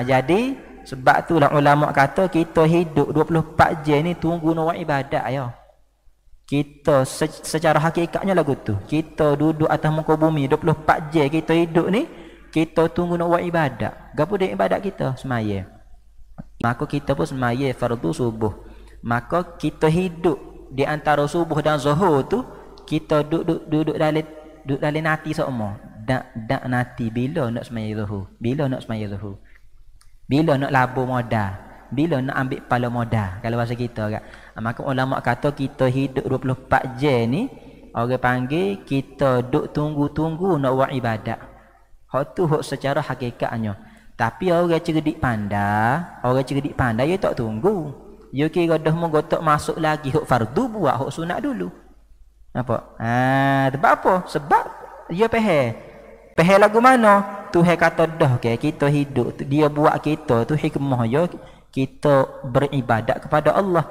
Jadi sebab itulah ulama kata kita hidup 24 jam ni tunggu nak buat ibadat ya. Kita secara hakikatnya lagu tu. Kita duduk atas muka bumi 24 jam kita hidup ni, kita tunggu nak buat ibadat. Gapo dia ibadat kita? Semaya. Maka kita pun semaya fardu subuh. Maka kita hidup di antara subuh dan zuhur tu, kita duduk dalam nati semua. Dak nati bila nak semaya zuhur, bila nak semaya zuhur, bila nak labur modal, bila nak ambil kepala modal, kalau bahasa kita kan. Maka ulama kata kita hidup 24 jam ni, orang panggil kita duk tunggu-tunggu nak buat ibadat. Hak tu hak secara hakikatnya. Tapi orang cerdik pandai dia tak tunggu. Dia kira dah mau gotok masuk lagi hak fardu buat hak sunat dulu. Nampak? Sebab apa? Sebab dia faham lagu mana? Tuhan kata dah kita hidup, dia buat kita tu hikmah dia kita beribadat kepada Allah.